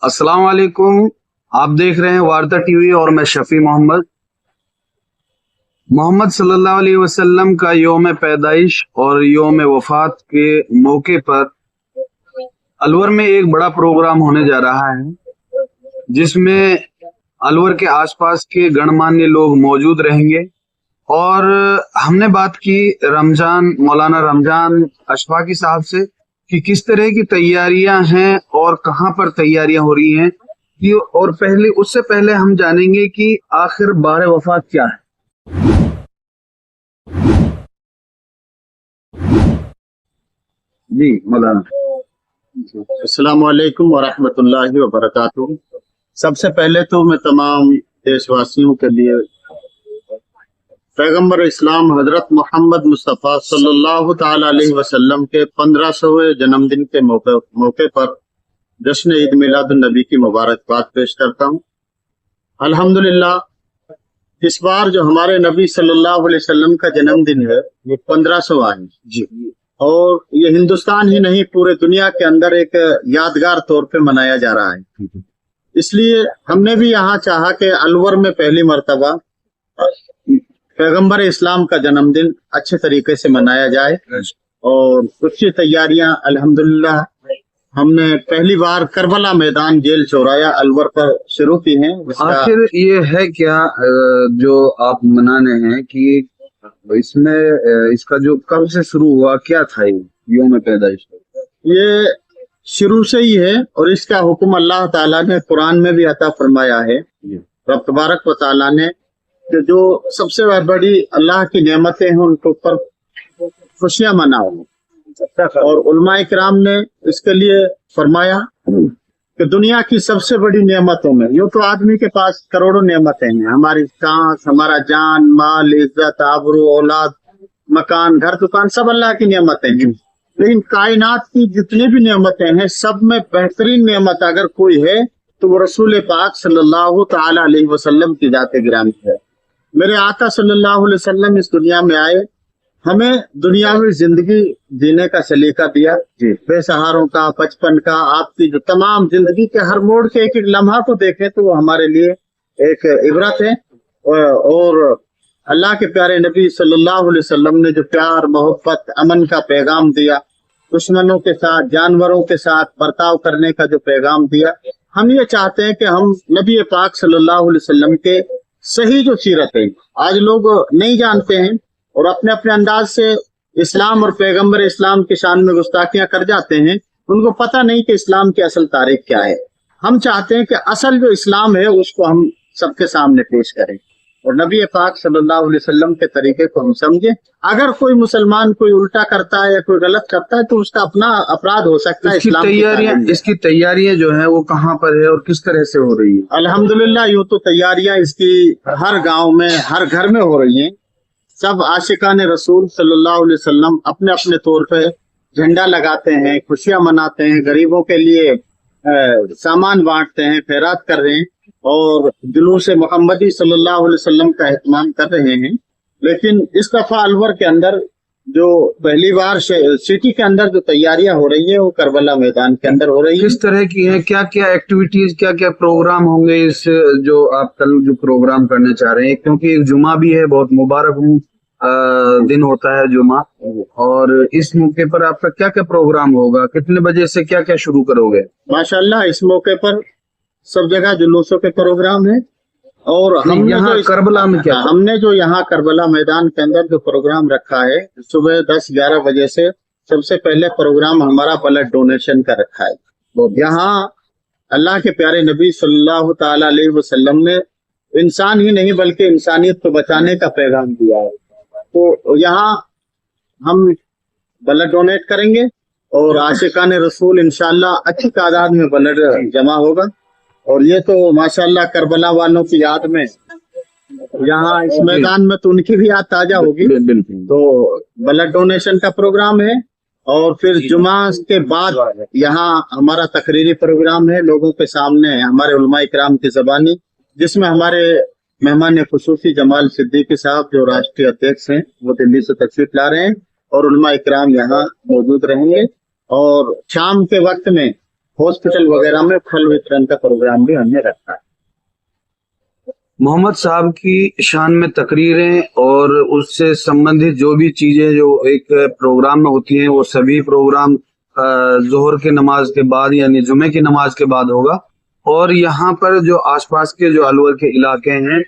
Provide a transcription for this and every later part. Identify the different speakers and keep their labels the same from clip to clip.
Speaker 1: अस्सलाम वालेकुम। आप देख रहे हैं वार्ता टीवी और मैं शफी मोहम्मद सल्लल्लाहु अलैहि वसल्लम का योम पैदाइश और योम वफात के मौके पर अलवर में एक बड़ा प्रोग्राम होने जा रहा है, जिसमें अलवर के आसपास के गणमान्य लोग मौजूद रहेंगे। और हमने बात की मौलाना रमजान अशफाकी साहब से कि किस तरह की तैयारियां हैं और कहां पर तैयारियां हो रही हैं। और उससे पहले हम जानेंगे कि आखिर बार वफात क्या है। जी मौलाना।
Speaker 2: अस्सलाम वालेकुम वरहमतुल्लाहि वबरकातुहू। सबसे पहले तो मैं तमाम देशवासियों के लिए पैगंबर इस्लाम हजरत मोहम्मद मुस्तफ़ा सल्लल्लाहु ताला अलैहि वसल्लम के 1500वें जन्मदिन के मौके पर जश्न ईद मिलादुन नबी की मुबारकबाद पेश करता हूँ। अल्हम्दुलिल्लाह इस बार जो हमारे नबी सल्लल्लाहु अलैहि वसल्लम का जन्मदिन है वो 1500वां है जी, और ये हिंदुस्तान ही नहीं पूरे दुनिया के अंदर एक यादगार तौर पे मनाया जा रहा है। इसलिए हमने भी यहाँ चाहा कि अलवर में पहली मर्तबा पैगंबर इस्लाम का जन्मदिन अच्छे तरीके से मनाया जाए, और कुछ तैयारियां अल्हम्दुलिल्लाह हमने पहली बार करबला मैदान जेल चौराया अलवर पर शुरू की हैं।
Speaker 1: आखिर ये है क्या जो आप मनाने हैं कि इसमें इसका जो कब से शुरू हुआ, क्या था ये योम पैदाइश?
Speaker 2: ये शुरू से ही है और इसका हुक्म अल्लाह ताला ने कुरान में भी अता फरमाया है। रब तबारक व तआला ने कि जो सबसे बड़ी अल्लाह की नेमतें हैं उनके ऊपर खुशियां मनाओ, और उलमाए किराम ने इसके लिए फरमाया कि दुनिया की सबसे बड़ी नेमतों में, यूं तो आदमी के पास करोड़ों नेमतें हैं, हमारी सांस, हमारा जान, माल, इज्जत, आबरू, औलाद, मकान, घर, दुकान, सब अल्लाह की नेमतें हैं। लेकिन कायनात की जितनी भी नेमतें हैं सब में बेहतरीन नेमत अगर कोई है तो वो रसूल पाक सल्लल्लाहु ताला अलैहि वसल्लम की जाते गिरामी है। मेरे आका सल्लल्लाहु अलैहि वसल्लम इस दुनिया में आए, हमें दुनियावी जिंदगी जीने का सलीका दिया, बेसहारों का, बचपन का, आपकी जो तमाम जिंदगी के हर मोड़ के एक एक लम्हा को देखें तो वो हमारे लिए एक इबरत है। और अल्लाह के प्यारे नबी सल्लल्लाहु अलैहि वसल्लम ने जो प्यार, मोहब्बत, अमन का पैगाम दिया, दुश्मनों के साथ, जानवरों के साथ बर्ताव करने का जो पैगाम दिया, हम ये चाहते हैं कि हम नबी पाक सल्लल्लाहु अलैहि वसल्लम के सही जो सीरत है आज लोग नहीं जानते हैं और अपने अपने अंदाज से इस्लाम और पैगंबर इस्लाम की शान में गुस्ताखियां कर जाते हैं। उनको पता नहीं कि इस्लाम की असल तारीख क्या है। हम चाहते हैं कि असल जो इस्लाम है उसको हम सबके सामने पेश करें और नबी पाक सल्लल्लाहु अलैहि वसल्लम के तरीके को हम समझें। अगर कोई मुसलमान कोई उल्टा करता है या कोई गलत करता है तो उसका अपना अपराध हो सकता है।
Speaker 1: इसकी तैयारियां जो है वो कहाँ पर है और किस तरह से हो रही है?
Speaker 2: अल्हम्दुलिल्लाह यूं तो तैयारियां इसकी हर गांव में, हर घर में हो रही हैं। सब आशिकान रसूल सल्लल्लाहु अलैहि वसल्लम अपने अपने तौर पे झंडा लगाते हैं, खुशियां मनाते हैं, गरीबों के लिए सामान बांटते हैं, खैरात कर रहे हैं और जुलूस मोहम्मदी सल्लल्लाहु अलैहि वसल्लम का एहतमाम कर रहे हैं। लेकिन इस दफा अलवर के अंदर जो पहली बार सिटी के अंदर जो तैयारियां हो रही है वो करबला मैदान के अंदर हो रही है।
Speaker 1: किस तरह की है, क्या क्या एक्टिविटीज, क्या क्या प्रोग्राम होंगे इस जो आप कल जो प्रोग्राम करने चाह रहे हैं? क्योंकि एक जुमा भी है, बहुत मुबारक दिन होता है जुमा, और इस मौके पर आपका क्या क्या प्रोग्राम होगा, कितने बजे से क्या क्या शुरू करोगे?
Speaker 2: माशाल्लाह इस मौके पर सब जगह जुलूसों के प्रोग्राम है और हम यहाँ
Speaker 1: करबला में क्या,
Speaker 2: हमने जो यहाँ करबला मैदान के अंदर जो प्रोग्राम रखा है सुबह 10-11 बजे से सबसे पहले प्रोग्राम हमारा ब्लड डोनेशन का रखा है। यहाँ अल्लाह के प्यारे नबी सल्लल्लाहु ताला अलैहि वसल्लम ने इंसान ही नहीं बल्कि इंसानियत को बचाने का पैगाम दिया है। तो यहाँ हम ब्लड डोनेट करेंगे और आशिकान रसूल इंशाल्लाह अच्छी तादाद में ब्लड जमा होगा। और ये तो माशाल्लाह करबला वालों की याद में यहाँ इस मैदान में तो उनकी भी याद ताजा होगी। तो ब्लड डोनेशन का प्रोग्राम है और फिर जुमा के बाद यहाँ हमारा तकरीरी प्रोग्राम है लोगों के सामने हमारे उलमाए किराम की ज़बानी, जिसमें हमारे मेहमान खुसूसी जमाल सिद्दीकी साहब जो राष्ट्रीय अध्यक्ष हैं वो दिल्ली से तशरीफ ला रहे हैं और उलमाए किराम यहाँ मौजूद रहेंगे। और शाम के वक्त में हॉस्पिटल वगैरह में फल वितरण का प्रोग्राम भी हमने रखा है।
Speaker 1: मोहम्मद साहब की शान में तकरीरें और उससे संबंधित जो भी चीजें जो एक प्रोग्राम में होती हैं वो सभी प्रोग्राम जोहर के नमाज के बाद यानी जुमे की नमाज के बाद होगा। और यहाँ पर जो आसपास के जो अलवर के इलाके हैं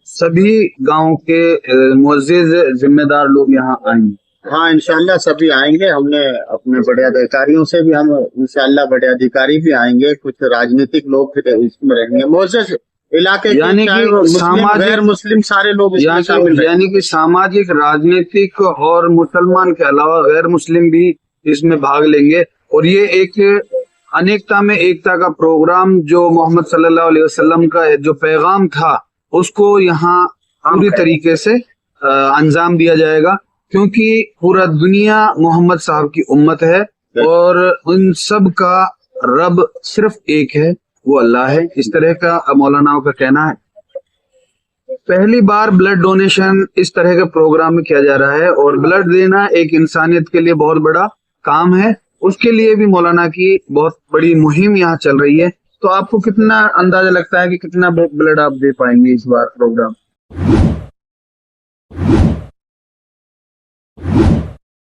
Speaker 1: सभी गांव के मुअज्जिज जिम्मेदार लोग यहाँ आएंगे।
Speaker 2: हाँ, इंशाल्लाह सभी आएंगे। हमने अपने बड़े अधिकारियों से भी, हम इंशाल्लाह बड़े अधिकारी भी आएंगे, कुछ राजनीतिक लोग फिर इसमें रहेंगे, मुअज्जिज इलाके के,
Speaker 1: यानी
Speaker 2: चाहे
Speaker 1: कि
Speaker 2: वो मुस्लिम
Speaker 1: सामाजिक
Speaker 2: गैर मुस्लिम सारे लोग इसमें शामिल रहेंगे।
Speaker 1: यानी कि सामाजिक, राजनीतिक और मुसलमान के अलावा गैर मुस्लिम भी इसमें भाग लेंगे। और ये एक अनेकता में एकता का प्रोग्राम जो मोहम्मद सल्लल्लाहु अलैहि वसल्लम का जो पैगाम था उसको यहाँ पूरी तरीके से अंजाम दिया जाएगा, क्योंकि पूरा दुनिया मोहम्मद साहब की उम्मत है और उन सब का रब सिर्फ एक है, वो अल्लाह है। इस तरह का मौलानाओं का कहना है। पहली बार ब्लड डोनेशन इस तरह के प्रोग्राम में किया जा रहा है और ब्लड देना एक इंसानियत के लिए बहुत बड़ा काम है। उसके लिए भी मौलाना की बहुत बड़ी मुहिम यहाँ चल रही है। तो आपको कितना अंदाजा लगता है कि कितना ब्लड आप दे पाएंगे इस बार प्रोग्राम?